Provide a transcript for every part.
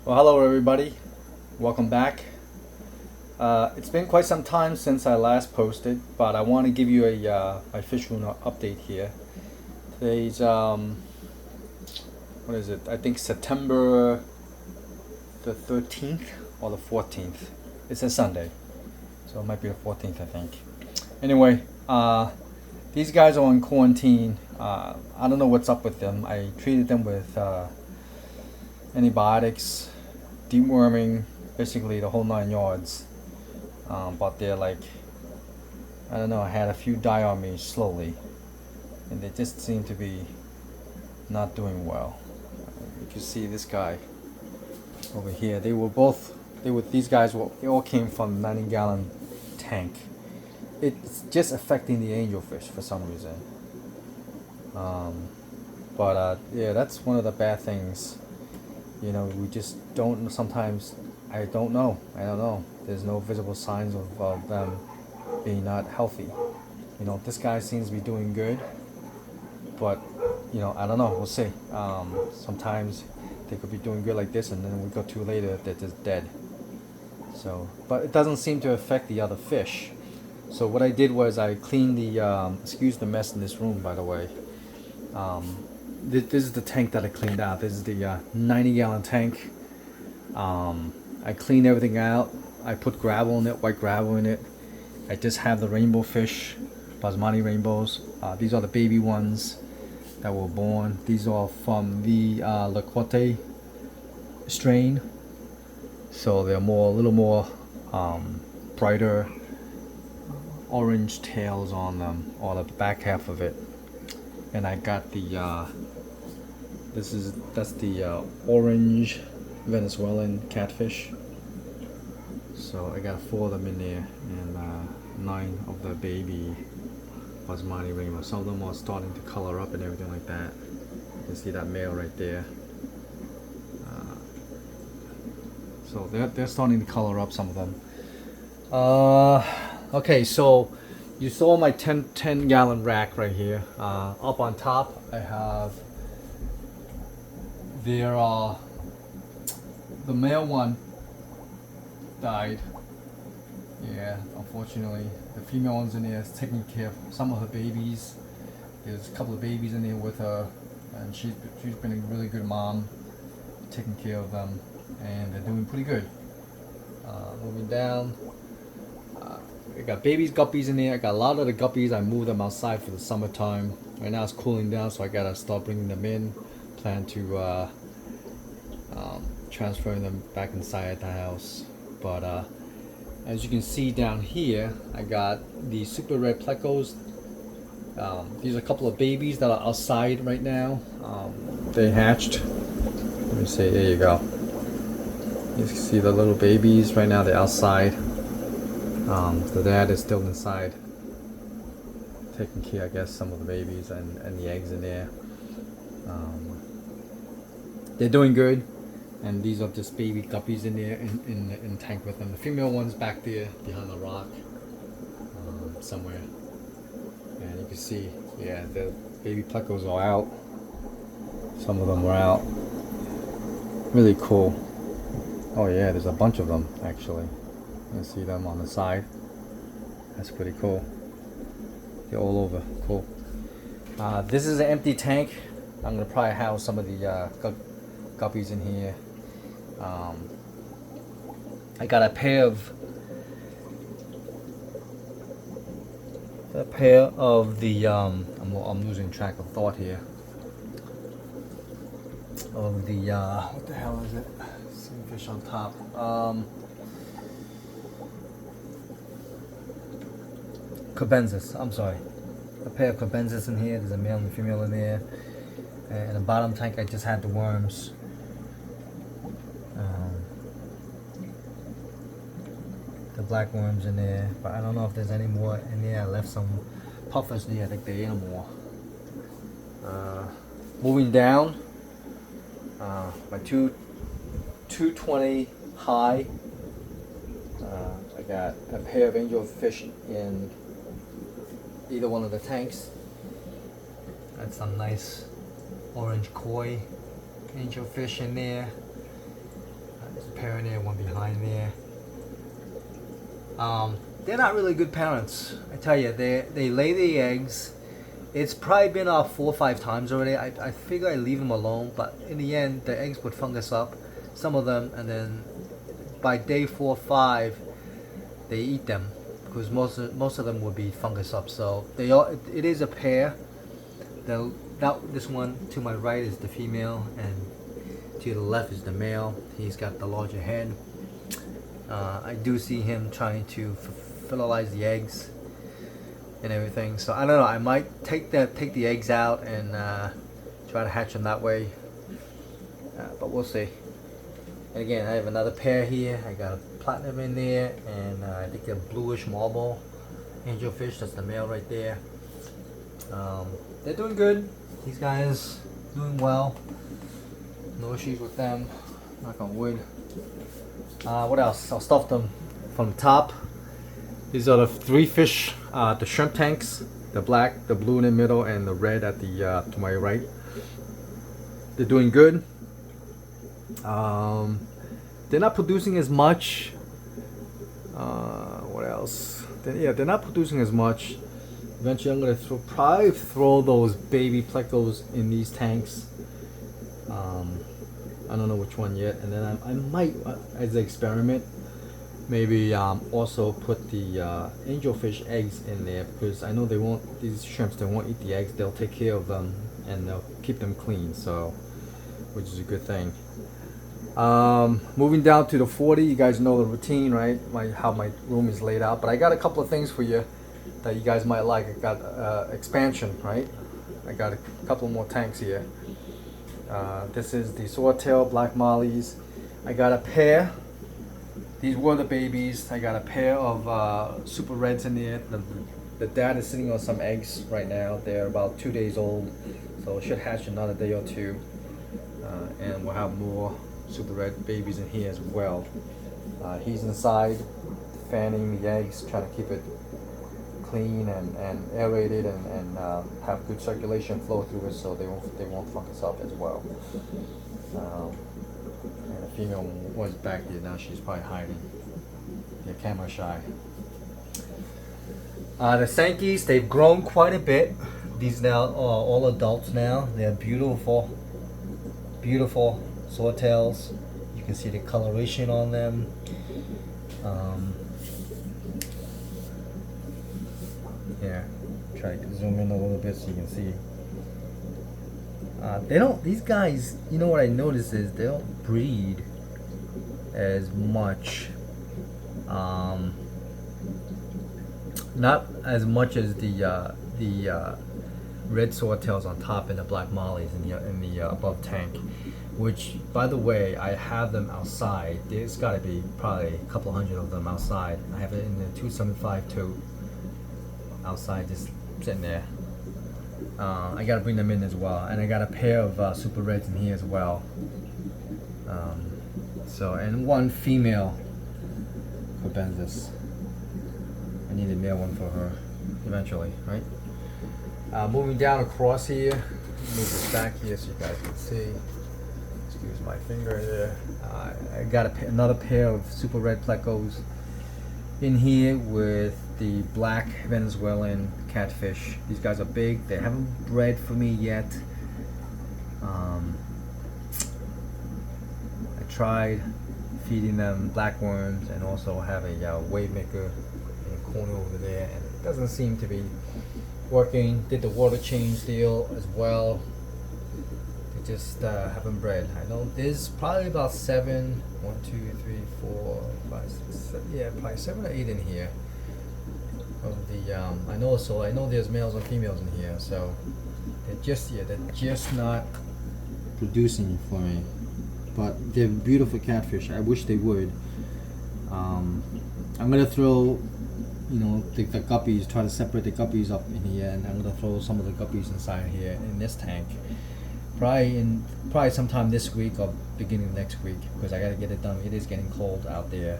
Well, hello everybody. Welcome back. It's been quite some time since I last posted, but I want to give you a my fish room update here. Today's what is it? I think September the 13th or the 14th. It's a Sunday, so it might be the 14th, I think. Anyway, these guys are on quarantine. I don't know what's up with them. I treated them with antibiotics, deworming, basically the whole 9 yards. But they're like, I don't know, I had a few die on me slowly, and they just seem to be not doing well. You can see this guy over here. These guys they all came from 90-gallon tank. It's just affecting the angelfish for some reason. Yeah, that's one of the bad things. You know, we just don't, sometimes, I don't know. There's no visible signs of them being not healthy. You know, this guy seems to be doing good, but, you know, I don't know, we'll see. Sometimes they could be doing good like this, and then a week or two later, they're just dead. So, but it doesn't seem to affect the other fish. So what I did was I cleaned the, excuse the mess in this room, by the way. This is the tank that I cleaned out. This is the 90-gallon tank. I cleaned everything out. I put gravel in it, white gravel in it. I just have the rainbow fish, basmati rainbows. These are the baby ones that were born. These are from the Lacote strain. So they're a little more brighter orange tails on them, or the back half of it. And I got the that's the orange Venezuelan catfish. So I got 4 of them in there, and 9 of the baby basmati rainbow. Some of them are starting to color up and everything like that. You can see that male right there. So they're starting to color up, some of them. Okay, so you saw my 10 gallon rack right here. Up on top I have, the male one died. Yeah, unfortunately. The female one's in there is taking care of some of her babies. There's a couple of babies in there with her, and she's been a really good mom, taking care of them, and they're doing pretty good. Moving down, I got babies, guppies in there. I got a lot of the guppies. I moved them outside for the summertime. Right now it's cooling down, so I gotta start bringing them in. Plan to transferring them back inside the house. But as you can see down here, I got the super red plecos. These are a couple of babies that are outside right now. They hatched. Let me see. There you go. You can see the little babies right now. They're outside. The dad is still inside, taking care, I guess, some of the babies and the eggs in there. They're doing good, and these are just baby guppies in there in the tank with them. The female one's back there behind the rock somewhere, and you can see, yeah, the baby plecos are out. Some of them were out. Really cool. Oh yeah, there's a bunch of them actually. You can see them on the side. That's pretty cool. They're all over. Cool. This is an empty tank. I'm gonna probably house some of the guppies in here. I got a pair of the I'm losing track of thought here. Of the what the hell is it? Some fish on top. Cabensis, I'm sorry. A pair of cabensis in here. There's a male and a female in there. And in the bottom tank I just had the worms. The black worms in there, but I don't know if there's any more in there. I left some puffers there. I think there ain't no more. Moving down, my 220 high. I got a pair of angelfish in either one of the tanks. That's some nice orange koi angelfish in there. one behind there. They're not really good parents. I tell you, they lay the eggs. It's probably been 4 or 5 times already. I figure I leave them alone, but in the end, the eggs would fungus up, some of them, and then by day 4 or 5, they eat them because most of them would be fungus up. So it is a pair. This one to my right is the female, and to the left is the male. He's got the larger head. I do see him trying to fertilize the eggs and everything. So I don't know. I might take the eggs out and try to hatch them that way. But we'll see. And again, I have another pair here. I got a platinum in there, and I think a bluish marble angelfish. That's the male right there. They're doing good. These guys doing well. No issues with them. Knock on wood. What else? I'll stuff them from the top. These are the 3 fish, the shrimp tanks, the black, the blue in the middle, and the red at the to my right. They're doing good. They're not producing as much. What else? They're not producing as much. Eventually, I'm gonna probably throw those baby plecos in these tanks. I don't know which one yet, and then I might, as an experiment, maybe also put the angelfish eggs in there, because I know they won't. These shrimps, they won't eat the eggs. They'll take care of them and they'll keep them clean. So, which is a good thing. Moving down to the 40, you guys know the routine, right? How my room is laid out. But I got a couple of things for you that you guys might like. I got expansion, right? I got a couple more tanks here. This is the swordtail black mollies. I got a pair. These were the babies. I got a pair of super reds in there. The dad is sitting on some eggs right now. They're about 2 days old, so it should hatch another day or two. And we'll have more super red babies in here as well. He's inside fanning the eggs, trying to keep it clean and aerated and have good circulation flow through it, so they won't fungus up as well. And the female was back there. Now she's probably hiding. They're camera shy. The Sankeys, they've grown quite a bit. These now are all adults now. They're beautiful, beautiful swordtails. You can see the coloration on them. Yeah, try to zoom in a little bit so you can see. They don't. These guys, you know what I noticed is they don't breed as much. Not as much as the red swordtails on top and the black mollies in the above tank. Which, by the way, I have them outside. There's got to be probably a couple hundred of them outside. I have it in the 275 tote outside, just sitting there. I gotta bring them in as well, and I got a pair of super reds in here as well. And one female for Benzis. I need a male one for her eventually, right? Moving down across here, move this back here so you guys can see. Excuse my finger there. I got another pair of super red plecos in here with the black Venezuelan catfish. These guys are big. They haven't bred for me yet. I tried feeding them black worms and also have a wave maker in the corner over there, and it doesn't seem to be working. Did the water change deal as well. They just haven't bred. I know there's probably about 7, 1, 2, 3, 4, 5, 6, 7, yeah, probably 7 or 8 in here. Of the I know there's males and females in here, so they're just not producing for me. But they're beautiful catfish. I wish they would. I'm gonna throw, the guppies. Try to separate the guppies up in here, and I'm gonna throw some of the guppies inside here in this tank. Probably sometime this week or beginning of next week, because I gotta get it done. It is getting cold out there.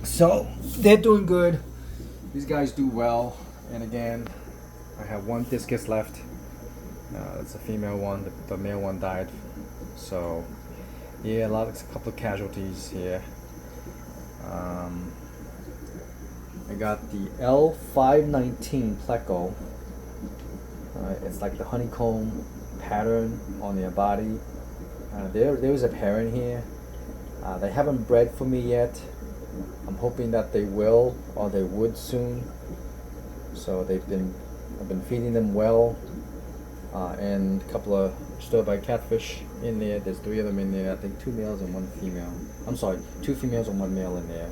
So they're doing good. These guys do well. And again, I have one discus left. That's a female one. The male one died. So Yeah, a couple of casualties here. I got the L519 pleco. It's like the honeycomb pattern on their body. There's a pair in here. They haven't bred for me yet. I'm hoping that they will, or they would soon. So I've been feeding them well, and a couple of store-bought catfish in there. There's 3 of them in there. I think 2 males and 1 female. I'm sorry, 2 females and 1 male in there.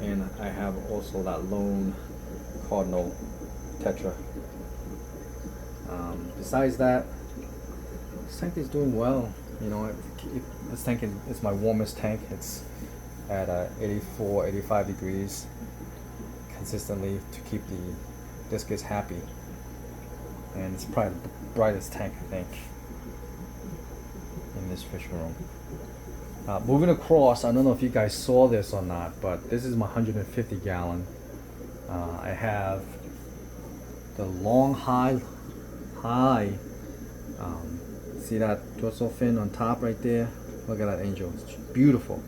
And I have also that lone cardinal tetra. Besides that, this tank is doing well. You know, this tank is my warmest tank. It's at 84, 85 degrees consistently to keep the discus happy. And it's probably the brightest tank, I think, in this fish room. Moving across, I don't know if you guys saw this or not, but this is my 150 gallon. I have the long high, see that dorsal fin on top right there? Look at that angel, it's beautiful.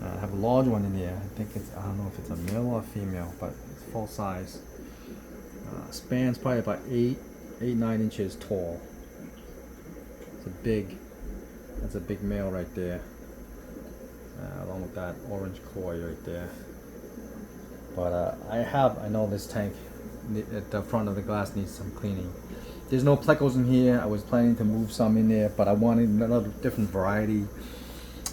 I have a large one in there. I think I don't know if it's a male or a female, but it's full size. Spans probably about 9 inches tall. That's a big male right there. Along with that orange koi right there. But I know this tank at the front of the glass needs some cleaning. There's no plecos in here. I was planning to move some in there, but I wanted another different variety.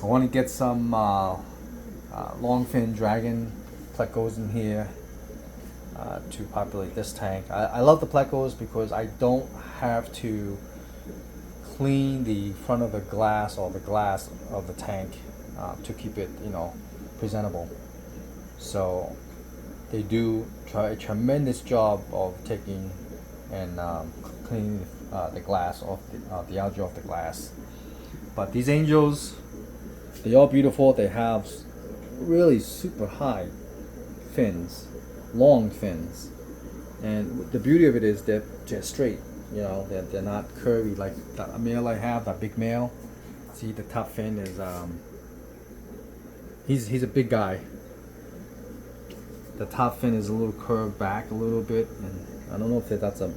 I want to get some longfin dragon plecos in here to populate this tank. I love the plecos because I don't have to clean the front of the glass or the glass of the tank to keep it, presentable. So they do a tremendous job of taking and cleaning the glass off the algae off the glass. But these angels, they are beautiful. They have really super high fins, long fins, and the beauty of it is they're just straight. They're not curvy like that male I have, that big male. See, the top fin is he's a big guy. The top fin is a little curved back a little bit, and I don't know if that's a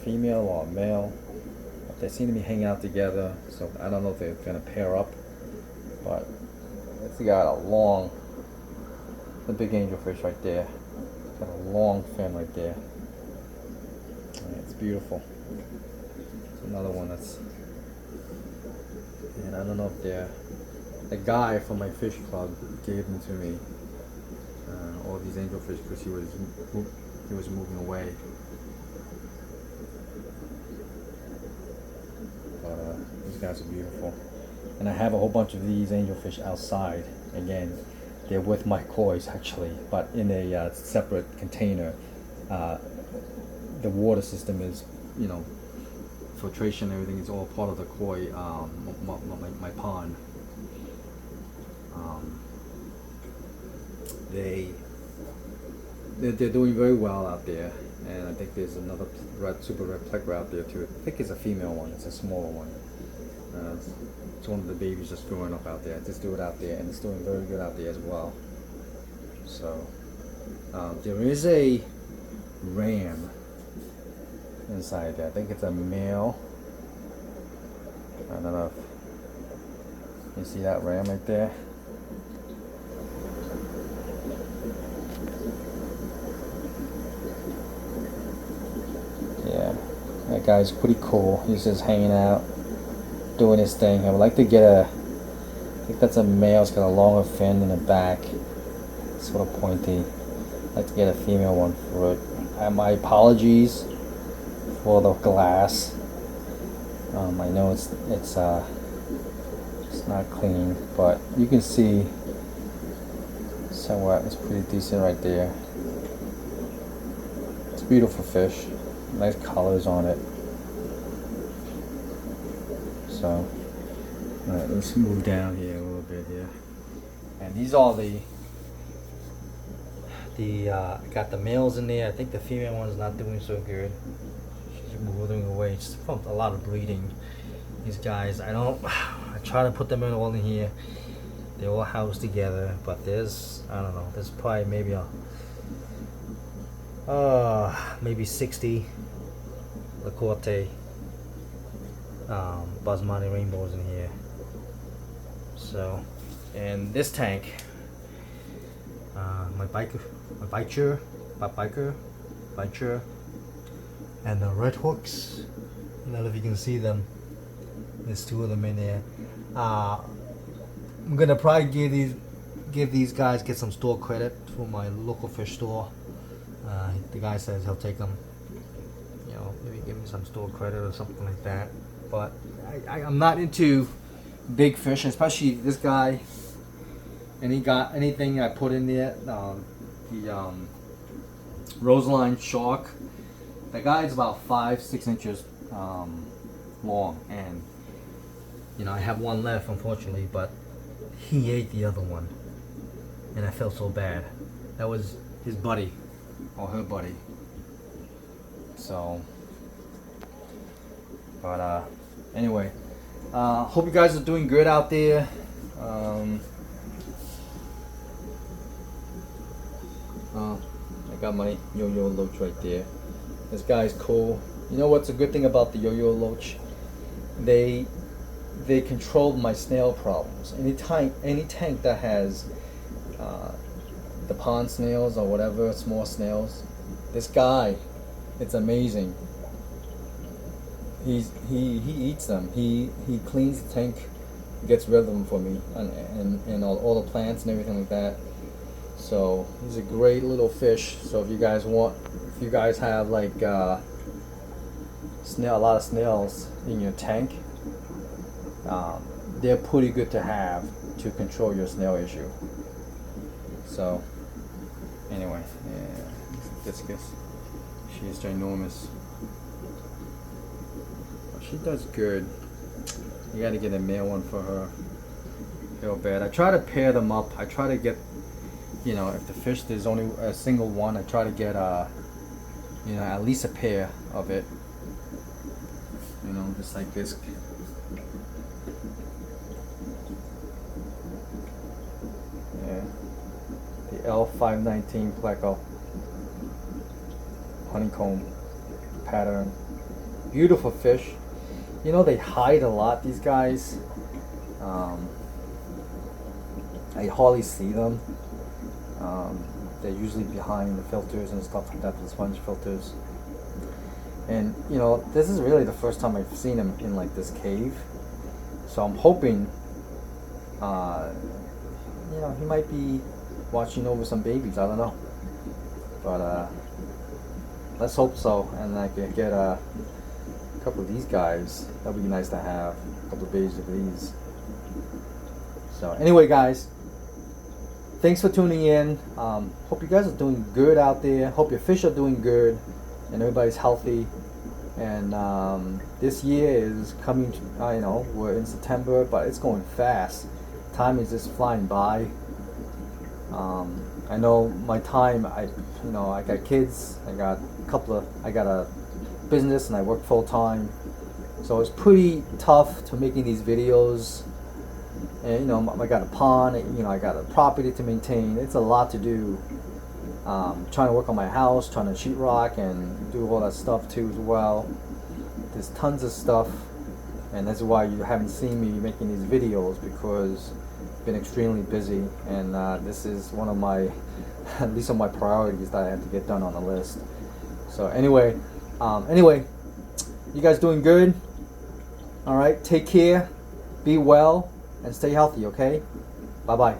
female or a male, but they seem to be hanging out together, so I don't know if they're gonna pair up. But it's got the big angelfish right there. It's got a long fin right there. It's beautiful. It's another one and I don't know if the guy from my fish club gave them to me, all these angelfish, because he was moving away. But these guys are beautiful, and I have a whole bunch of these angelfish outside. Again, they're with my koi's actually, but in a separate container. The water system is, filtration, everything is all part of the koi, my pond. They're doing very well out there, and I think there's another super red pleco out there too. I think it's a female one. It's a smaller one. It's one of the babies just growing up out there. Just do it out there, and it's doing very good out there as well. So there is a ram inside there. I think it's a male. I don't know if you see that ram right there. Yeah, that guy's pretty cool. He's just hanging out, doing his thing. I would like to get I think that's a male. It's got a longer fin in the back, sort of pointy. I'd like to get a female one for it. My apologies for the glass. I know it's not clean, but you can see somewhat it's pretty decent right there. It's a beautiful fish, nice colors on it. So, alright, let's move down here a little bit here. And these are got the males in there. I think the female one's not doing so good. She's moving away. She's from a lot of breeding. These guys, I try to put them in all in here. They're all housed together, but there's, I don't know, there's probably maybe maybe 60 Lacorte basmati rainbows in here. So, and this tank, my biker, and the red hooks. I don't know if you can see them. There's 2 of them in there. I'm gonna probably get some store credit for my local fish store. The guy says he'll take them. You know, maybe give me some store credit or something like that. But I'm not into big fish, especially this guy. And he got anything I put in there. The Roseline shark. The guy's about 5-6 inches long, and you know I have one left, unfortunately, but he ate the other one, and I felt so bad. That was his buddy or her buddy. So, but anyway, hope you guys are doing good out there. I got my yo-yo loach right there. This guy's cool. You know what's a good thing about the yo-yo loach? They control my snail problems. Any tank that has the pond snails or whatever, small snails, this guy, it's amazing. He eats them. He cleans the tank, gets rid of them for me, and all the plants and everything like that. So he's a great little fish. So if you guys have like a lot of snails in your tank, they're pretty good to have to control your snail issue. So anyway, yeah, discus. She's ginormous. She does good. You gotta get a male one for her. Feel bad. I try to pair them up. I try to get, you know, if the fish there's only a single one, I try to get you know, at least a pair of it. You know, just like this. Yeah. The L519 pleco. Honeycomb pattern. Beautiful fish. You know, they hide a lot, these guys. I hardly see them. They're usually behind the filters and stuff like that, the sponge filters. And you know, this is really the first time I've seen him in like this cave. So I'm hoping, you know, he might be watching over some babies. I don't know, but let's hope so. And I can get a couple of these guys. That'd be nice to have a couple of babies of these. So anyway, guys, thanks for tuning in. Hope you guys are doing good out there. Hope your fish are doing good and everybody's healthy. And this year is coming, you know, we're in September, but it's going fast. Time is just flying by. I know my time, I got kids, I got a business, and I work full time. So it's pretty tough to making these videos. And you know, I got a pond, you know, I got a property to maintain. It's a lot to do. Trying to work on my house, trying to sheetrock and do all that stuff too as well. There's tons of stuff, and that's why you haven't seen me making these videos, because I've been extremely busy, and this is one of my at least of my priorities that I had to get done on the list. So anyway, you guys doing good? All right, take care, be well, and stay healthy, okay? Bye bye.